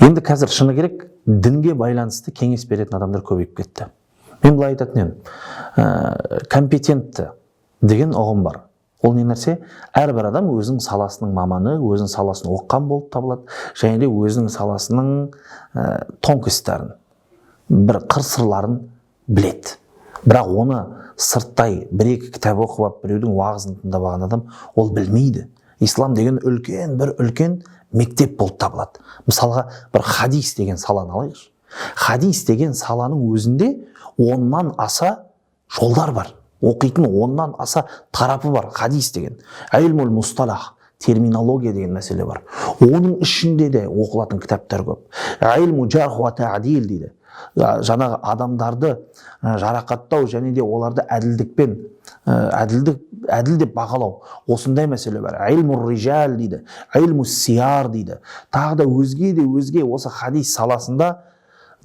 Енді қазір шыны керек, дінге байланысты кеңес беретін адамдар көбейіп кетті. Мен былай айтатын едім, компетентті деген ұғым бар. Ол не нәрсе? Әрбір адам өзінің саласының маманы, өзінің саласын оққан болып табылады, және де өзінің саласының тонкостарын, бір қыр-сырларын біледі. Бірақ оны сырттай бір-екі кітап оқып алып, біреудің уағызын тыңдап алған адам ол білмейді. Ислам деген үлкен мектеп болып табылады. Мысалға, бір хадис деген саланы алайықшы. Хадис деген саланың өзінде 10-нан аса жолдар бар. Оқитын 10-нан аса тарапы бар. Хадис деген. Илмул мусталах, терминология деген мәселе бар. Оның ішінде де оқылатын кітаптар көп. Илму жарх ва та'дил дейді. Жаңағы адамдарды жарақаттау және де оларды әділ деп бағалау. Осындай мәселе бар. Илму рижал дейді. Илму сияр дейді. Тағы да өзге осы хадис саласында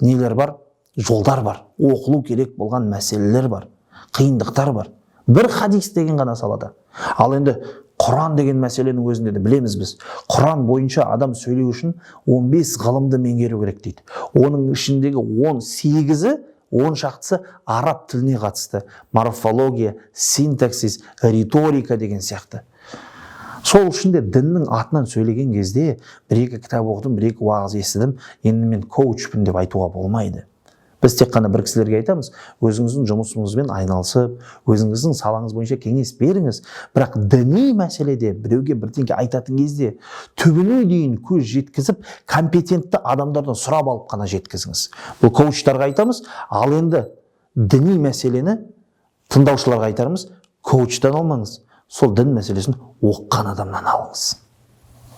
нелер бар? Жолдар бар. Оқылу керек болған мәселелер бар. Қиындықтар бар. Бір хадис деген ғана салада. Ал енді Құран деген мәселенің өзінде де білеміз біз. Құран бойынша адам сөйлеу үшін 15 ғылымды меңгеру керек дейді. Оның ішіндегі 18-і, 10 шақтысы араб тіліне қатысты. Морфология, синтаксис, риторика деген сияқты. Сол үшін де діннің атынан сөйлеген кезде бір-екі кітап оқыдым, бір-екі уағыз естідім, енді мен коучпін деп айтуға болмайды. Біз тек қана бір кісілерге айтамыз, өзіңіздің жұмысыңызбен айналысып, өзіңіздің салаңыз бойынша кеңес беріңіз. Бірақ діни мәселеде біреуге бірдеңе айтатын кезде түбіне дейін көз жеткізіп, компетентті адамдардан сұрап алып қана жеткізіңіз. Бұл коучтарға айтамыз, ал енді діни мәселені тыңдаушыларға айтарымыз, коучтан алмаңыз, сол дін мәселесін оқыған адамнан алыңыз.